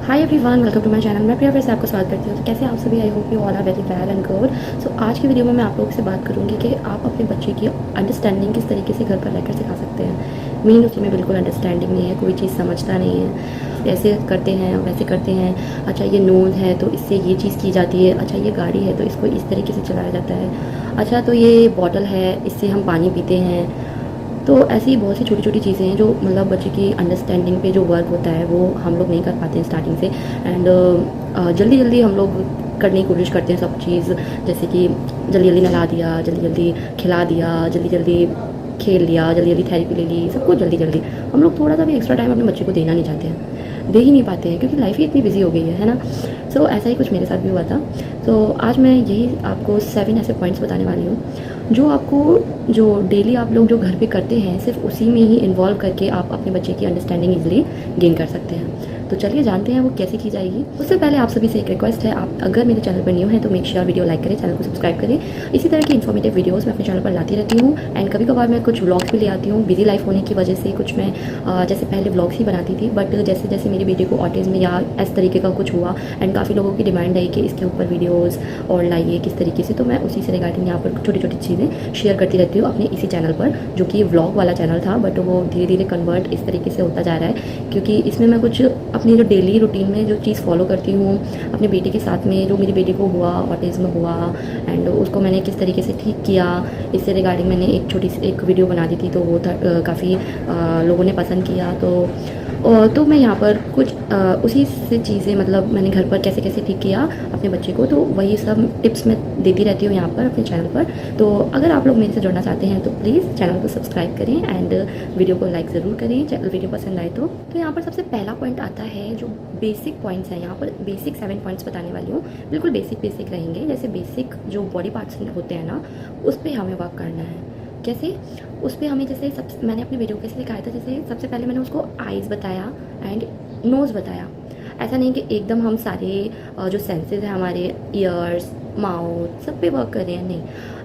Hi everyone, welcome to my channel. मैं प्रिया फिर से आपका स्वागत करती हूँ। तो कैसे आप सभी? I hope you all are very well and good. So आज की वीडियो में मैं आप लोगों से बात करूँगी कि आप अपने बच्चे की अंडरस्टैंडिंग किस तरीके से घर पर रहकर सिखा सकते हैं। मीन उसी में बिल्कुल अंडरस्टैंडिंग नहीं है, कोई चीज़ समझता नहीं है, ऐसे करते हैं वैसे करते हैं। अच्छा ये नोज़ है तो इससे ये चीज़ की जाती है, अच्छा ये गाड़ी है तो इसको इस तरीके से चलाया जाता है, अच्छा तो ये बॉटल है इससे हम पानी पीते हैं। तो ऐसी बहुत सी छोटी छोटी चीज़ें हैं जो मतलब बच्चे की अंडरस्टैंडिंग पे जो वर्क होता है वो हम लोग नहीं कर पाते हैं स्टार्टिंग से। एंड जल्दी जल्दी हम लोग करने की कोशिश करते हैं सब चीज़, जैसे कि जल्दी जल्दी नहला दिया, जल्दी जल्दी खिला दिया, जल्दी जल्दी खेल लिया, जल्दी जल्दी थेरेपी ले ली, सब कुछ जल्दी जल्दी। हम लोग थोड़ा सा भी एक्स्ट्रा टाइम अपने बच्चे को देना नहीं चाहते हैं, दे ही नहीं पाते हैं क्योंकि लाइफ ही इतनी बिजी हो गई है ना। सो ऐसा ही कुछ मेरे साथ भी हुआ था। तो आज मैं यही आपको 7 ऐसे पॉइंट्स बताने वाली हूँ जो आपको जो डेली आप लोग जो घर पे करते हैं सिर्फ उसी में ही इन्वॉल्व करके आप अपने बच्चे की अंडरस्टैंडिंग इजीली गेन कर सकते हैं। तो चलिए जानते हैं वो कैसे की जाएगी। उससे पहले आप सभी से एक रिक्वेस्ट है, आप अगर मेरे चैनल पर न्यू हैं तो मेक श्योर वीडियो लाइक करें, चैनल को सब्सक्राइब करें। इसी तरह की इन्फॉर्मेटिव वीडियोस मैं अपने चैनल पर लाती रहती हूँ। एंड कभी कभार मैं कुछ व्लॉग्स भी ले आती हूँ। बिजी लाइफ होने की वजह से कुछ मैं जैसे पहले व्लॉग्स ही बनाती थी, बट जैसे जैसे मेरी बेटी को ऑटिज्म या इस तरीके का कुछ हुआ एंड काफ़ी लोगों की डिमांड आई कि इसके ऊपर वीडियोज़ और लाइए किस तरीके से, तो मैं उसी से रिगार्डिंग यहाँ पर छोटी छोटी चीज़ें शेयर करती रहती हूँ अपने इसी चैनल पर, जो कि व्लॉग वाला चैनल था बट वो धीरे धीरे कन्वर्ट इस तरीके से होता जा रहा है क्योंकि इसमें मैं कुछ अपनी जो डेली रूटीन में जो चीज़ फॉलो करती हूँ अपने बेटे के साथ में, जो मेरी बेटी को हुआ ऑटिज्म हुआ एंड उसको मैंने किस तरीके से ठीक किया, इससे रिगार्डिंग मैंने एक छोटी सी एक वीडियो बना दी थी तो वो काफ़ी लोगों ने पसंद किया। तो मैं यहाँ पर कुछ उसी से चीज़ें मतलब मैंने घर पर कैसे कैसे ठीक किया अपने बच्चे को, तो वही सब टिप्स मैं देती रहती हूँ यहाँ पर अपने चैनल पर। तो अगर आप लोग मेरे से जुड़ना चाहते हैं तो प्लीज़ चैनल को सब्सक्राइब करें एंड वीडियो को लाइक ज़रूर करें चैनल वीडियो पसंद आए तो। यहाँ पर सबसे पहला पॉइंट आता है जो बेसिक पॉइंट्स हैं। यहाँ पर बेसिक 7 पॉइंट्स बताने वाली हूँ, बिल्कुल बेसिक रहेंगे। जैसे बेसिक जो बॉडी पार्ट्स होते हैं ना उस पर हमें वर्क करना है। कैसे? उस पर हमें जैसे सब मैंने अपने वीडियो कैसे दिखाया था, जैसे सबसे पहले मैंने उसको आइज़ बताया एंड नोज़ बताया। ऐसा नहीं कि एकदम हम सारे जो सेंसेस हैं हमारे ईयर्स माउथ सब पे वर्क कर रहे हैं, नहीं।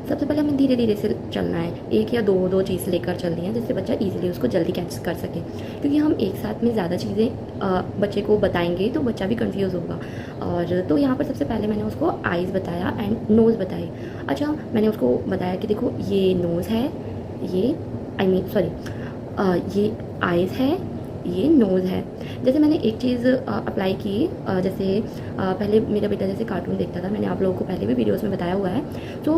सबसे पहले हमें धीरे धीरे से चलना है, एक या दो चीज़ लेकर चलनी है जिससे बच्चा इजीली उसको जल्दी कैच कर सके। क्योंकि हम एक साथ में ज़्यादा चीज़ें बच्चे को बताएंगे तो बच्चा भी कंफ्यूज होगा। और तो यहाँ पर सबसे पहले मैंने उसको आइज़ बताया एंड नोज़ बताई। अच्छा मैंने उसको बताया कि देखो ये नोज़ है, ये ये आइज़ है, ये नोज़ है। जैसे मैंने एक चीज़ अप्लाई की, जैसे पहले मेरा बेटा जैसे कार्टून देखता था, मैंने आप लोगों को पहले भी वीडियोस में बताया हुआ है। तो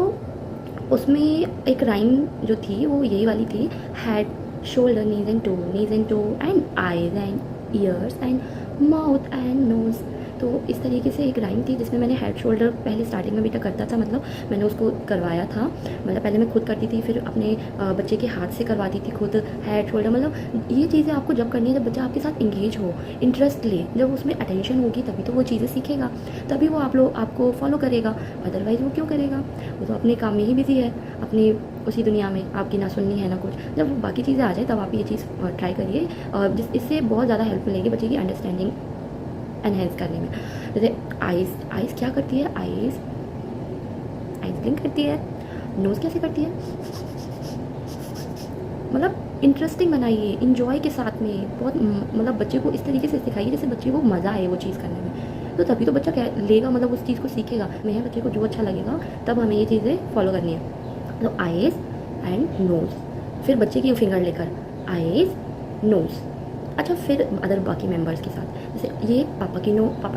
उसमें एक राइम जो थी वो यही वाली थी, head shoulders knees and toe and eyes and ears and mouth and nose. तो इस तरीके से एक राइम थी जिसमें मैंने हेड शोल्डर पहले स्टार्टिंग में बेटा करता था, मतलब मैंने उसको करवाया था। मतलब पहले मैं खुद करती थी, फिर अपने बच्चे के हाथ से करवाती थी खुद हेड शोल्डर। मतलब ये चीज़ें आपको जब करनी है जब बच्चा आपके साथ इंगेज हो, इंटरेस्ट ले, जब उसमें अटेंशन होगी तभी तो वो चीज़ें सीखेगा, तभी वो आपको फॉलो करेगा। अदरवाइज़ वो क्यों करेगा? वो तो अपने काम में ही बिजी है, अपनी उसी दुनिया में, आपकी ना सुननी है ना कुछ। जब वो बाकी चीज़ें आ जाए तब आप ये चीज़ ट्राई करिए, इससे बहुत ज़्यादा हेल्प मिलेगी बच्चे की अंडरस्टैंडिंग एनहेंस करने में। जैसे आइज़ क्या करती है? आइज़ ब्लिंक करती है। नोज़ कैसे करती है? मतलब इंटरेस्टिंग बनाइए, इंजॉय के साथ में, बहुत मतलब बच्चे को इस तरीके से सिखाइए जैसे बच्चे को मज़ा आए वो चीज़ करने में, तो तभी तो बच्चा क्या लेगा, मतलब उस चीज़ को सीखेगा। मैं बच्चे को जो अच्छा लगेगा तब हमें ये चीज़ें फॉलो करनी है। तो आइज़ एंड नोज़, फिर बच्चे की फिंगर लेकर आइज़ नोज़। अच्छा फिर अदर बाकी मेंबर्स के साथ, जैसे ये पापा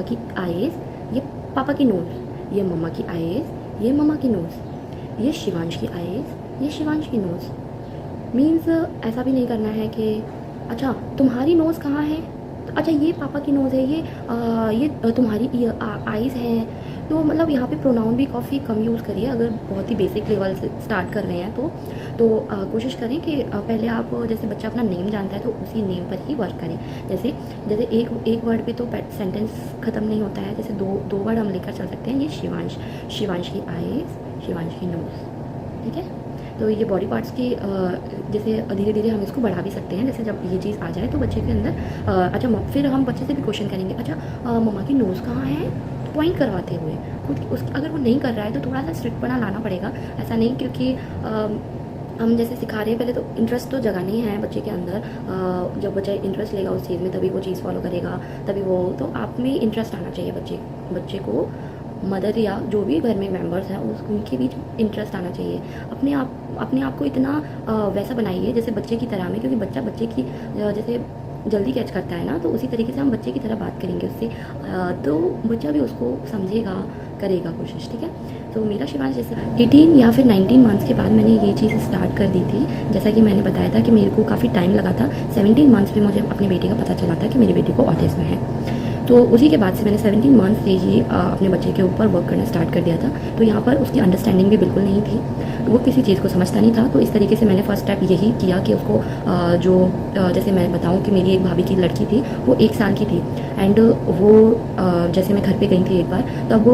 की आइज़, ये पापा की नोज़, ये मम्मा की आइज़, ये मम्मा की नोज़, ये शिवांश की आइज़, ये शिवांश की नोज़। मीन्स ऐसा भी नहीं करना है कि अच्छा तुम्हारी नोज़ कहाँ है, तो अच्छा ये पापा की नोज़ है, ये तुम्हारी आइज़ हैं। तो मतलब यहाँ पे प्रोनाउन भी काफ़ी कम यूज़ करिए अगर बहुत ही बेसिक लेवल से स्टार्ट कर रहे हैं तो कोशिश करें कि पहले आप जैसे बच्चा अपना नेम जानता है तो उसी नेम पर ही वर्क करें। जैसे जैसे एक वर्ड पे तो सेंटेंस ख़त्म नहीं होता है, जैसे दो वर्ड हम लेकर चल सकते हैं। ये शिवांश की आइज़, शिवांश की नोज़, ठीक है। तो ये बॉडी पार्ट्स की जैसे धीरे धीरे हम इसको बढ़ा भी सकते हैं। जैसे जब ये चीज़ आ जाए तो बच्चे के अंदर अच्छा फिर हम बच्चे से भी क्वेश्चन करेंगे, अच्छा मम्मा की नोज़ कहाँ है, पॉइंट करवाते हुए खुद अगर वो नहीं कर रहा है तो थोड़ा सा स्ट्रिक्ट बना लाना पड़ेगा। ऐसा नहीं क्योंकि हम जैसे सिखा रहे हैं, पहले तो इंटरेस्ट तो जगाना ही है बच्चे के अंदर। जब बच्चा इंटरेस्ट लेगा उस चीज़ में तभी वो चीज़ फॉलो करेगा, तभी वो, तो आप में इंटरेस्ट आना चाहिए बच्चे को। मदर या जो भी घर में मेंबर्स हैं उनके बीच इंटरेस्ट आना चाहिए। अपने आप को इतना वैसा बनाइए जैसे बच्चे की तरह में, क्योंकि बच्चा बच्चे की जैसे जल्दी कैच करता है ना, तो उसी तरीके से हम बच्चे की तरह बात करेंगे उससे, तो बच्चा भी उसको समझेगा, करेगा कोशिश। ठीक है, तो मेरा शिवांश जैसे 18 या फिर 19 मंथ्स के बाद मैंने ये चीज़ स्टार्ट कर दी थी। जैसा कि मैंने बताया था कि मेरे को काफ़ी टाइम लगा था। 17 मंथ्स में मुझे अपनी बेटी का पता चला था कि मेरी बेटी को ऑटिज्म है। तो उसी के बाद से मैंने 17 मंथ से ही अपने बच्चे के ऊपर वर्क करना स्टार्ट कर दिया था। तो यहाँ पर उसकी अंडरस्टैंडिंग भी बिल्कुल नहीं थी, वो किसी चीज़ को समझता नहीं था। तो इस तरीके से मैंने फर्स्ट स्टेप यही किया कि उसको जैसे मैं बताऊँ कि मेरी एक भाभी की लड़की थी, वो 1 साल की थी, एंड वो जैसे मैं घर पे गई थी एक बार, तब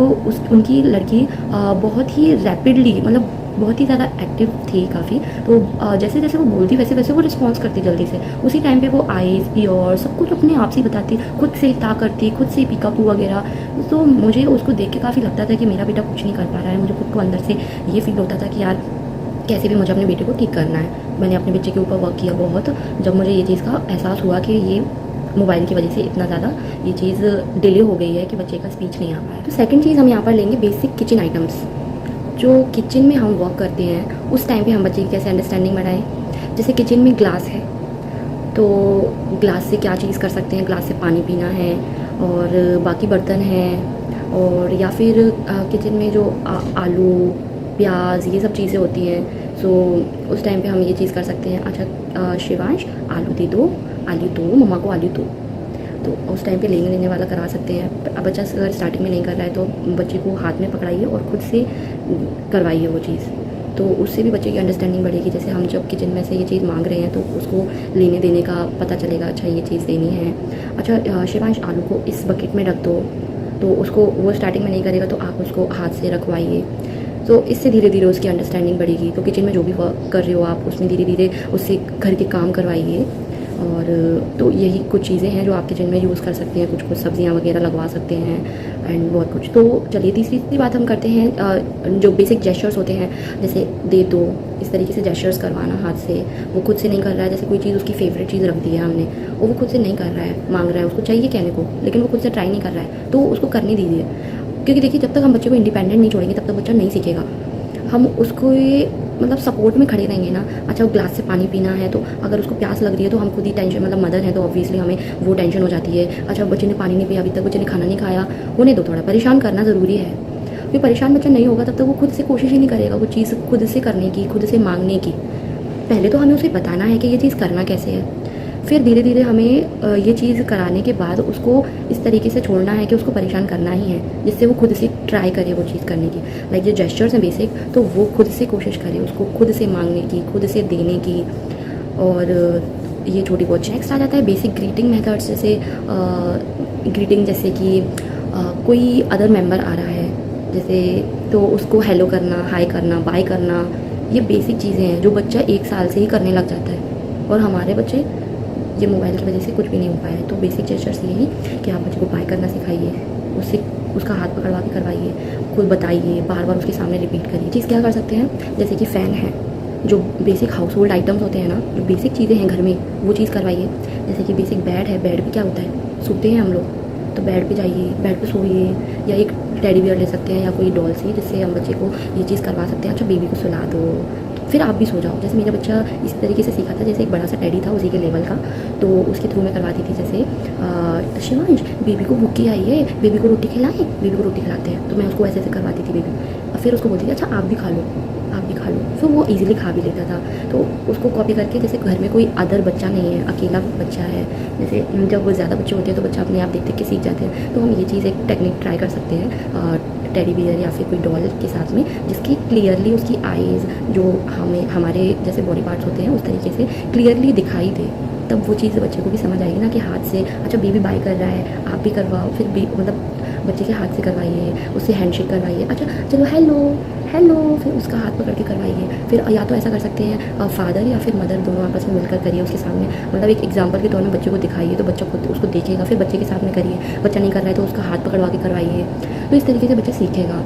उनकी लड़की बहुत ही रैपिडली, मतलब बहुत ही ज़्यादा एक्टिव थी काफ़ी। तो जैसे जैसे वो बोलती वैसे वैसे वो रिस्पॉन्स करती जल्दी से। उसी टाइम पे वो आईज़, ईयर सब कुछ अपने आप से बताती, खुद से ता करती, खुद से पिकअप वगैरह। तो मुझे उसको देख के काफ़ी लगता था कि मेरा बेटा कुछ नहीं कर पा रहा है। मुझे खुद को अंदर से ये फील होता था कि यार कैसे भी मुझे अपने बेटे को ठीक करना है। मैंने अपने बच्चे के ऊपर वर्क किया बहुत, जब मुझे ये चीज़ का एहसास हुआ कि ये मोबाइल की वजह से इतना ज़्यादा ये चीज़ डिले हो गई है कि बच्चे का स्पीच नहीं आ पाया। तो सेकंड चीज़ हम यहाँ पर लेंगे बेसिक किचन आइटम्स। जो किचन में हम वर्क करते हैं उस टाइम पे हम बच्चे की कैसे अंडरस्टैंडिंग बढ़ाएं। जैसे किचन में ग्लास है, तो ग्लास से क्या चीज़ कर सकते हैं, ग्लास से पानी पीना है, और बाकी बर्तन हैं, और या फिर किचन में जो आलू प्याज ये सब चीज़ें होती हैं, सो उस टाइम पे हम ये चीज़ कर सकते हैं। अच्छा शिवांश आलू दे दो, आलू दो, मम्मा को आलू दो। तो उस टाइम पे लेने देने वाला करा सकते हैं। अब बच्चा अगर स्टार्टिंग में नहीं कर रहा है तो बच्चे को हाथ में पकड़ाइए और खुद से करवाइए वो चीज़, तो उससे भी बच्चे की अंडरस्टैंडिंग बढ़ेगी। जैसे हम जब किचन में से ये चीज़ मांग रहे हैं तो उसको लेने देने का पता चलेगा, अच्छा ये चीज़ देनी है। अच्छा शिवांश आलू को इस बकेट में रख दो, तो उसको वो स्टार्टिंग में नहीं करेगा तो आप उसको हाथ से रखवाइए। तो इससे धीरे धीरे उसकी अंडरस्टैंडिंग बढ़ेगी। तो किचन में जो भी वर्क कर रहे हो आप उसमें धीरे धीरे उससे घर के काम करवाइए। और तो यही कुछ चीज़ें हैं जो आप किचन में यूज़ कर सकते हैं, कुछ सब्जियां वगैरह लगवा सकते हैं एंड बहुत कुछ। तो चलिए तीसरी बात हम करते हैं जो बेसिक जेस्चर्स होते हैं, जैसे दे दो, इस तरीके से जेस्चर्स करवाना हाथ से। वो खुद से नहीं कर रहा है, जैसे कोई चीज़ उसकी फेवरेट चीज़ रख दी है हमने, वो खुद से नहीं कर रहा है, मांग रहा है, उसको चाहिए कहने को, लेकिन वो खुद से ट्राई नहीं कर रहा है, तो उसको करने दीजिए। क्योंकि देखिए जब तक हम बच्चे को इंडिपेंडेंट नहीं छोड़ेंगे तब तक बच्चा नहीं सीखेगा। हम उसको मतलब सपोर्ट में खड़े रहेंगे ना। अच्छा वो ग्लास से पानी पीना है, तो अगर उसको प्यास लग रही है तो हम खुद ही टेंशन, मतलब मदर है तो ऑब्वियसली हमें वो टेंशन हो जाती है। अच्छा बच्चे ने पानी नहीं पिया अभी तक, बच्चे ने खाना नहीं खाया, होने दो, थोड़ा परेशान करना ज़रूरी है। क्योंकि परेशान बच्चा नहीं होगा तब तक वो खुद से कोशिश ही नहीं करेगा वो चीज़ खुद से करने की, खुद से मांगने की। पहले तो हमें उसे बताना है कि ये चीज़ करना कैसे है, फिर धीरे धीरे हमें ये चीज़ कराने के बाद उसको इस तरीके से छोड़ना है कि उसको परेशान करना ही है, जिससे वो खुद से ट्राई करे वो चीज़ करने की। लाइक ये जेस्चर्स हैं बेसिक, तो वो खुद से कोशिश करे उसको खुद से मांगने की, खुद से देने की। और ये छोटी बहुत। नेक्स्ट आ जाता है बेसिक ग्रीटिंग मेथड्स, जैसे ग्रीटिंग, जैसे कि कोई अदर मेंबर आ रहा है जैसे, तो उसको हेलो करना, हाय करना, बाय करना, ये बेसिक चीज़ें हैं जो बच्चा 1 साल से ही करने लग जाता है। और हमारे बच्चे ये मोबाइल की वजह से कुछ भी नहीं हो पाया है। तो बेसिक जेस्चर्स यही कि आप बच्चे को बाय करना सिखाइए, उससे उसका हाथ पकड़वा के करवाइए, खुद बताइए, बार बार उसके सामने रिपीट करिए। चीज़ क्या कर सकते हैं, जैसे कि फ़ैन है, जो बेसिक हाउस होल्ड आइटम्स होते हैं ना, जो बेसिक चीज़ें हैं घर में, वो चीज़ करवाइए। जैसे कि बेसिक बेड है, बेड पे क्या होता है, सोते हैं हम लोग, तो बेड पे जाइए, बेड पे सोइए, या एक टेडी बियर ले सकते हैं या कोई डॉल से, जिससे हम बच्चे को ये चीज़ करवा सकते हैं। अच्छा बेबी को सुला दो, फिर आप भी सो जाओ। जैसे मेरा बच्चा इस तरीके से सीखा था, जैसे एक बड़ा सा टेडी था उसी के लेवल का, तो उसके थ्रू मैं करवाती थी। जैसे शिवांश बेबी को भूखी आई है, बेबी को रोटी खिलाएं, बेबी को रोटी खिलाते हैं, तो मैं उसको ऐसे ऐसे करवाती थी बेबी। और फिर उसको बोलती थी अच्छा आप भी खा लो, आप भी खा लो, फिर वो इजीली खा भी लेता था। तो उसको कॉपी करके, जैसे घर में कोई अदर बच्चा नहीं है, अकेला बच्चा है, जैसे जब वो ज़्यादा बच्चे होते हैं तो बच्चा अपने आप देख देख के सीख जाते हैं, तो हम ये चीज़ एक टेक्निक ट्राई कर सकते हैं टेडी बियर या फिर कोई डॉल के साथ में, जिसकी क्लियरली उसकी आईज़ जो हमें हमारे जैसे बॉडी पार्ट्स होते हैं उस तरीके से क्लियरली दिखाई दे। तब वो चीज़ बच्चे को भी समझ आएगी ना कि हाथ से, अच्छा बेबी बाय कर रहा है आप भी करवाओ, फिर भी मतलब बच्चे के हाथ से करवाइए, उससे हैंडशेक करवाइए, अच्छा चलो हेलो हेलो, फिर उसका हाथ पकड़ के करवाइए। फिर या तो ऐसा कर सकते हैं फादर या फिर मदर दोनों आपस में मिलकर करिए उसके सामने, मतलब एक एग्जांपल के तौर में बच्चे को दिखाइए, तो बच्चा खुद उसको देखेगा, फिर बच्चे के साथ में करिए। बच्चा नहीं कर रहा है तो उसका हाथ पकड़वा के करवाइए, तो इस तरीके से बच्चा सीखेगा।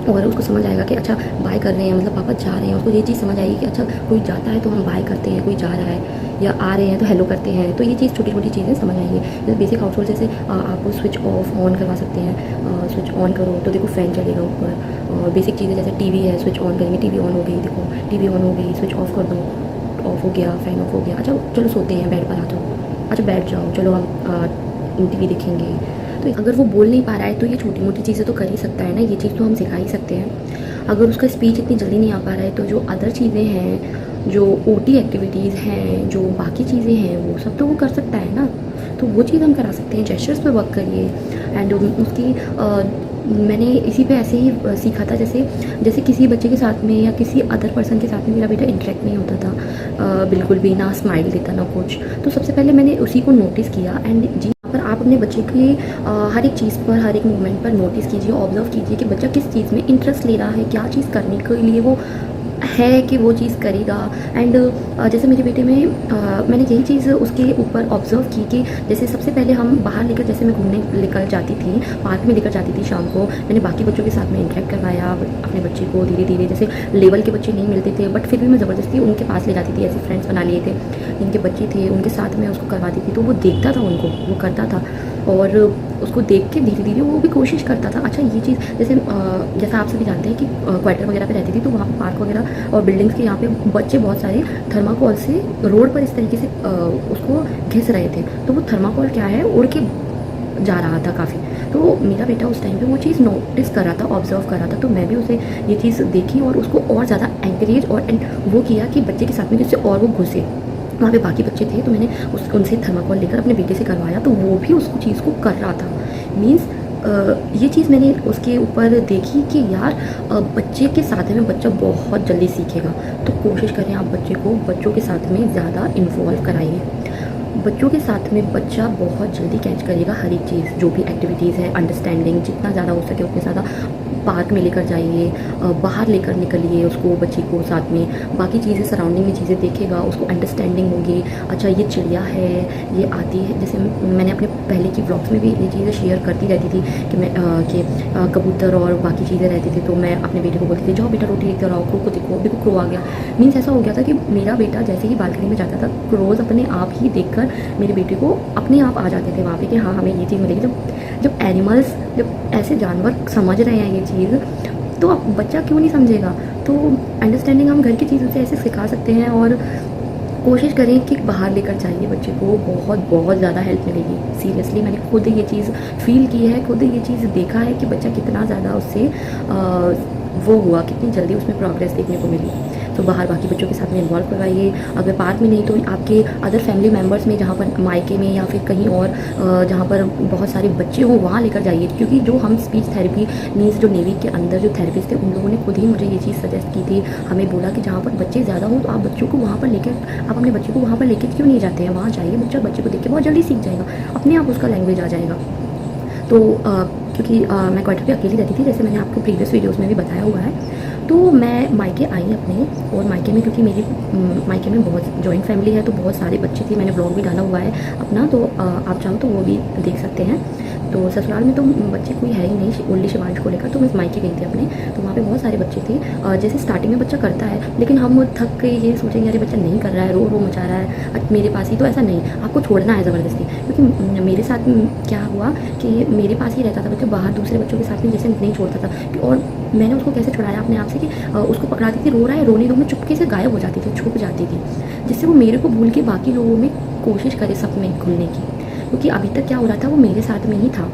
और उसको समझ आएगा कि अच्छा बाय कर रहे हैं, मतलब पापा जा रहे हैं, उसको ये चीज़ समझ आएगी कि अच्छा कोई जाता है तो हम बाय करते हैं, कोई जा रहा है या आ रहे हैं तो हेलो करते हैं, तो ये चीज़ छोटी छोटी चीज़ें समझ आएंगी। जैसे बेसिक हाउस होल्ड जैसे आप स्विच ऑफ ऑन करवा सकते हैं, स्विच ऑन करो तो देखो फ़ैन चलेगा ऊपर। और बेसिक चीज़ें जैसे टीवी है, स्विच ऑन करेंगे, टीवी ऑन हो गई, देखो टीवी ऑन हो गई, स्विच ऑफ कर दो, ऑफ हो गया, फ़ैन ऑफ हो गया, अच्छा चलो सोते हैं, बेड पर आ जाओ, अच्छा बैठ जाओ, चलो हम टीवी देखेंगे। तो अगर वो बोल नहीं पा रहा है तो ये छोटी मोटी चीज़ें तो कर ही सकता है ना, ये चीज़ तो हम सिखा ही सकते हैं। अगर उसका स्पीच इतनी जल्दी नहीं आ पा रहा है तो जो अदर चीज़ें हैं, जो ओटी एक्टिविटीज़ हैं, जो बाकी चीज़ें हैं, वो सब तो वो कर सकता है ना, तो वो चीज़ हम करा सकते हैं। जेस्चर्स पे वर्क करिए। एंड उसकी मैंने इसी पे ऐसे ही सीखा था, जैसे जैसे किसी बच्चे के साथ में या किसी अदर पर्सन के साथ में मेरा बेटा इंटरेक्ट नहीं होता था, बिल्कुल भी ना स्माइल देता ना कुछ, तो सबसे पहले मैंने उसी को नोटिस किया। एंड जी पर आप अपने बच्चे की हर एक चीज़ पर, हर एक मोमेंट पर नोटिस कीजिए, ऑब्जर्व कीजिए कि बच्चा किस चीज़ में इंटरेस्ट ले रहा है, क्या चीज़ करने के लिए वो है कि वो चीज़ करेगा। एंड जैसे मेरे बेटे में मैंने यही चीज़ उसके ऊपर ऑब्जर्व की कि जैसे सबसे पहले हम बाहर लेकर, जैसे मैं घूमने लेकर जाती थी, पार्क में लेकर जाती थी शाम को, मैंने बाकी बच्चों के साथ में इंटरेक्ट करवाया अपने बच्चे को धीरे धीरे। जैसे लेवल के बच्चे नहीं मिलते थे बट फिर भी मैं ज़बरदस्ती उनके पास ले जाती थी, ऐसे फ्रेंड्स बना लिए थे जिनके बच्चे थे, उनके साथ में उसको करवाती थी, तो वो देखता था उनको, वो करता था और उसको देख के धीरे धीरे वो भी कोशिश करता था। अच्छा ये चीज़ जैसे जैसा आप सभी जानते हैं कि क्वार्टर वगैरह पे रहती थी, तो वहाँ पे पार्क वगैरह और बिल्डिंग्स के यहाँ पे बच्चे बहुत सारे थर्माकोल से रोड पर इस तरीके से उसको घिस रहे थे, तो वो थर्माकोल क्या है उड़ के जा रहा था काफ़ी, तो मेरा बेटा उस टाइम पे वो चीज़ नोटिस कर रहा था, ऑब्जर्व कर रहा था, तो मैं भी उसे ये चीज़ देखी और उसको और ज़्यादा एंकरेज और वो किया कि बच्चे के साथ में जिससे और वो घुसे। वहाँ पे बाकी बच्चे थे तो मैंने उनसे थर्माकोल लेकर अपने बेटे से करवाया, तो वो भी उस चीज़ को कर रहा था। मीन्स ये चीज़ मैंने उसके ऊपर देखी कि यार बच्चे के साथ में बच्चा बहुत जल्दी सीखेगा, तो कोशिश करें आप बच्चे को बच्चों के साथ में ज़्यादा इन्वॉल्व कराइए। बच्चों के साथ में बच्चा बहुत जल्दी कैच करेगा हर एक चीज़, जो भी एक्टिविटीज़ है, अंडरस्टैंडिंग जितना ज़्यादा हो सके उतने ज़्यादा पार्क में लेकर जाइए, बाहर लेकर निकलिए उसको, बच्चे को साथ में, बाकी चीज़ें सराउंडिंग में चीज़ें देखेगा, उसको अंडरस्टैंडिंग होगी। अच्छा ये चिड़िया है, ये आती है, जैसे मैंने अपने पहले की व्लॉग्स में भी ये चीज़ें शेयर करती रहती थी कि मैं कबूतर और बाकी चीज़ें रहती थी, तो मैं अपने बेटे को बोलती थी जाओ बेटा रोटी लेकर आओ, क्रो को देखो, देखो क्रो आ गया। मीन्स ऐसा हो गया था कि मेरा बेटा जैसे ही बालकनी में जाता था, क्रोज़ अपने आप ही देखकर मेरे बेटे को अपने आप आ जाते थे वहाँ पे कि हाँ हमें ये चीज़ मिलेगी। जब एनिमल्स, जब ऐसे जानवर समझ रहे हैं ये चीज़, तो अब बच्चा क्यों नहीं समझेगा। तो अंडरस्टैंडिंग हम घर की चीज़ों से ऐसे सिखा सकते हैं और कोशिश करें कि बाहर लेकर जाइए बच्चे को, बहुत बहुत ज़्यादा हेल्प मिलेगी। सीरियसली मैंने खुद ये चीज़ फील की है, खुद ये चीज़ देखा है कि बच्चा कितना ज़्यादा उससे वो हुआ, कितनी जल्दी उसमें प्रोग्रेस देखने को मिली। तो बाहर बाकी बच्चों के साथ में इन्वॉल्व करवाइए, अगर पार्क में नहीं तो आपके अदर फैमिली मेम्बर्स में, जहाँ पर मायके में या फिर कहीं और जहाँ पर बहुत सारे बच्चे हों वहाँ लेकर जाइए। क्योंकि जो हम स्पीच थेरेपी मीन्स जो नेवी के अंदर जो थेरेपिस्ट थे उन लोगों ने खुद ही मुझे ये चीज़ सजेस्ट की थी, हमें बोला कि जहाँ पर बच्चे ज़्यादा हों तो आप बच्चों को वहाँ पर लेकर, आप अपने बच्चे को वहाँ पर लेकर क्यों नहीं जाते हैं, वहाँ जाइए, बच्चा बच्चे को देख के बहुत जल्दी सीख जाएगा, अपने आप उसका लैंग्वेज आ जाएगा। तो क्योंकि मैं क्वार्टर पे अकेली रहती थी, जैसे मैंने आपको प्रीवियस वीडियोस में भी बताया हुआ है, तो मैं मायके आई अपने, और मायके में क्योंकि मेरी मायके में बहुत जॉइंट फैमिली है तो बहुत सारे बच्चे थे, मैंने ब्लॉग भी डाला हुआ है अपना, तो आप चाहो तो वो भी देख सकते हैं। तो ससुराल में तो बच्चे कोई है ही नहीं, ओनली शिवांश को लेकर, तो मैं मायके गई थी अपने, तो वहाँ पे बहुत सारे बच्चे थे। जैसे स्टार्टिंग में बच्चा करता है लेकिन हम थक के ये सोचेंगे अरे बच्चा नहीं कर रहा है, रो रो मचा रहा है मेरे पास ही, तो ऐसा नहीं, आपको छोड़ना है ज़बरदस्ती। क्योंकि मेरे साथ क्या हुआ कि मेरे पास ही रहता था बच्चा, बाहर दूसरे बच्चों के साथ में जैसे नहीं छोड़ता था, और मैंने उसको कैसे छुड़ाया अपने आप से कि उसको पकड़ाती थी, रो रहा है रोने दो, मैं चुपके से गायब हो जाती थी, छुप जाती थी, जिससे वो मेरे को भूल के बाकी लोगों में कोशिश करे सब में घुलने की। क्योंकि अभी तक क्या हो रहा था, वो मेरे साथ में ही था,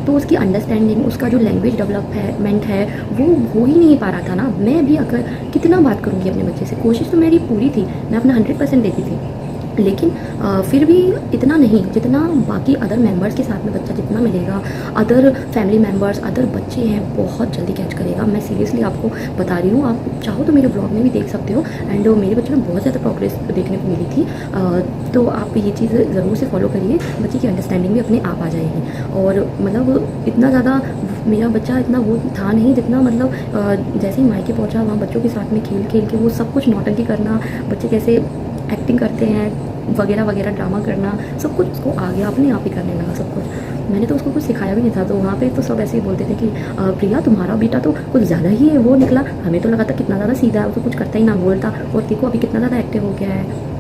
तो उसकी अंडरस्टैंडिंग, उसका जो लैंग्वेज डेवलपमेंट है वो हो ही नहीं पा रहा था ना। मैं भी अगर कितना बात करूँगी अपने बच्चे से, कोशिश तो मेरी पूरी थी, मैं अपना 100% देती थी, लेकिन फिर भी इतना नहीं जितना बाकी अदर मेंबर्स के साथ में बच्चा जितना मिलेगा, अदर फैमिली मेंबर्स, अदर बच्चे हैं, बहुत जल्दी कैच करेगा। मैं सीरियसली आपको बता रही हूँ, आप चाहो तो मेरे ब्लॉग में भी देख सकते हो। एंड मेरे बच्चे में बहुत ज़्यादा प्रोग्रेस देखने को मिली थी, तो आप ये चीज़ ज़रूर से फॉलो करिए, बच्चे की अंडरस्टैंडिंग भी अपने आप आ जाएगी। और मतलब इतना ज़्यादा मेरा बच्चा इतना वो था नहीं जितना, मतलब जैसे ही मायके पहुँचा वहाँ बच्चों के साथ में खेल खेल के वो सब कुछ नौटंकी करना, बच्चे कैसे एक्टिंग करते हैं, वगैरह वगैरह ड्रामा करना सब कुछ उसको आ गया, अपने आप ही करने लगा सब कुछ। मैंने तो उसको कुछ सिखाया भी नहीं था। तो वहाँ पे तो सब ऐसे ही बोलते थे कि प्रिया तुम्हारा बेटा तो कुछ ज़्यादा ही है वो निकला, हमें तो लगा था कितना ज़्यादा सीधा है, वो तो कुछ करता ही ना बोलता, और देखो अभी कितना ज़्यादा एक्टिव हो गया है।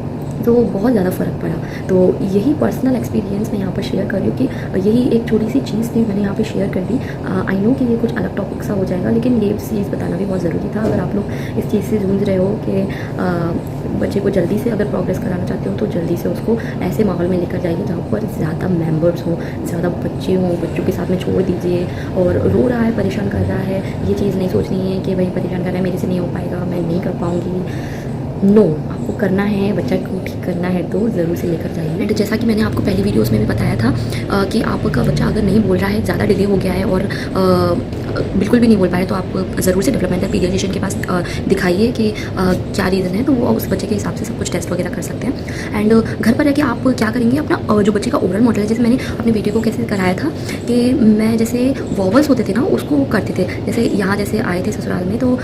तो बहुत ज़्यादा फ़र्क पड़ा। तो यही पर्सनल एक्सपीरियंस मैं यहाँ पर शेयर कर रही हूँ कि यही एक छोटी सी चीज़ थी, मैंने यहाँ पे शेयर कर दी। आई नो कि ये कुछ अलग टॉपिक सा हो जाएगा, लेकिन ये चीज़ बताना भी बहुत ज़रूरी था। अगर आप लोग इस चीज़ से जूझ रहे हो कि बच्चे को जल्दी से अगर प्रोग्रेस कराना चाहते हो तो जल्दी से उसको ऐसे माहौल में लेकर जाइए जहाँ पर ज़्यादा मेम्बर्स हों, ज़्यादा बच्चे हों, बच्चों के साथ में छोड़ दीजिए। और रो रहा है, परेशान कर रहा है, ये चीज़ नहीं सोचनी है कि भाई परेशान कर रहा है, मेरे से नहीं हो पाएगा, मैं नहीं कर पाऊँगी। नो, आपको करना है, बच्चा को ठीक करना है तो ज़रूर से लेकर जाइए। एंड जैसा कि मैंने आपको पहली वीडियोस में भी बताया था कि आपका बच्चा अगर नहीं बोल रहा है, ज़्यादा डिले हो गया है और बिल्कुल भी नहीं बोल पा रहे, तो आप ज़रूर से डेवलपमेंटल पीडियाट्रिशियन के पास दिखाइए कि क्या रीज़न है। तो वो उस बच्चे के हिसाब से सब कुछ टेस्ट वगैरह कर सकते हैं। एंड घर पर रह के आप क्या करेंगे, अपना जो बच्चे का ओवरऑल मॉडल है, जैसे मैंने अपने बेटे को कैसे कराया था कि मैं जैसे वॉवल्स होते थे ना उसको करते थे। जैसे यहाँ जैसे आए थे ससुराल में, तो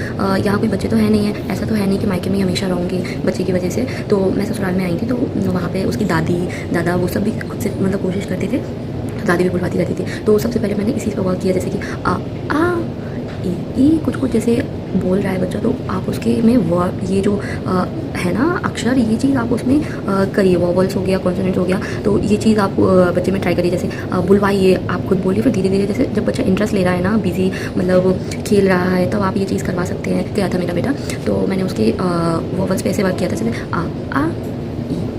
यहाँ कोई बच्चे तो है नहीं है, ऐसा तो है नहीं कि मायके में ही हमेशा रहूँगी बच्चे की वजह से। तो मैं ससुराल में आई थी, तो वहाँ पे उसकी दादी दादा वो सब भी खुद से मतलब कोशिश करते थे, दादी भी बुलवाती रहती थी। तो सबसे पहले मैंने इसी पर वर्क किया, जैसे कि आ ई कुछ कुछ जैसे बोल रहा है बच्चा, तो आप उसके में वर्ड ये जो है ना अक्षर, ये चीज़ आप उसमें करिए। वॉवल्स हो गया, कॉन्सोनेंट्स हो गया, तो ये चीज़ आप बच्चे में ट्राई करिए। जैसे बुलवाइए, आप खुद बोलिए, फिर धीरे धीरे जैसे जब बच्चा इंटरेस्ट ले रहा है ना, बिजी मतलब खेल रहा है, तब आप ये चीज़ करवा सकते हैं। क्या था मेरा बेटा, तो मैंने उसके वॉवल्स पे ऐसे वर्क किया था, जैसे आ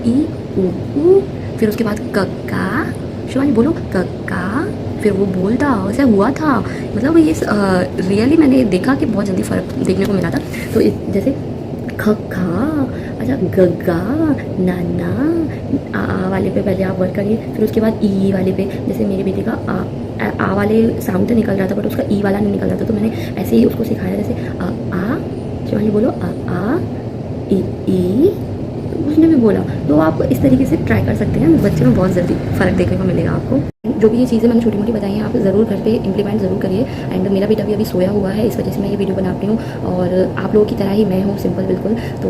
ई ऊ, फिर उसके बाद कक्का, शिवानी बोलो कक्का, फिर वो बोलता, ऐसा हुआ था। मतलब ये रियली मैंने देखा कि बहुत जल्दी फ़र्क देखने को मिला था। तो जैसे खा, अच्छा गग्गा, नाना, आ वाले पे पहले आप वर्क करिए, फिर उसके बाद ई वाले पे। जैसे मेरे बेटे का आ वाले साउंड तो निकल रहा था, बट उसका ई वाला नहीं निकल रहा था, तो मैंने ऐसे ही उसको सिखाया, जैसे आ शिवानी बोलो आ ई, उसने भी बोला। तो आप इस तरीके से ट्राई कर सकते हैं, बच्चे में बहुत जल्दी फ़र्क देखने को मिलेगा आपको। जो भी ये चीज़ें मैंने छोटी मोटी बताई हैं, आप ज़रूर घर पे इंप्लीमेंट ज़रूर करिए। एंड मेरा बेटा भी अभी सोया हुआ है, इस वजह से मैं ये वीडियो बनाती हूँ, और आप लोगों की तरह ही मैं हूँ, सिंपल बिल्कुल। तो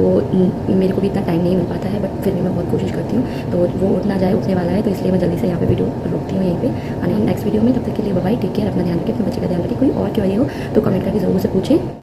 मेरे को भी इतना टाइम नहीं मिल पाता है, बट फिर भी मैं बहुत कोशिश करती हूँ। तो वो उठ ना जाए, उठने वाला है, तो इसलिए मैं जल्दी से यहाँ पे वीडियो रोकती हूँ यहीं पे। आने नेक्स्ट वीडियो में, तब तक के लिए बाय, टेक केयर, अपना ध्यान रखिए, अपने बच्चे का ध्यान रखिए। कोई और क्वेरी हो तो कमेंट करके ज़रूर से पूछें।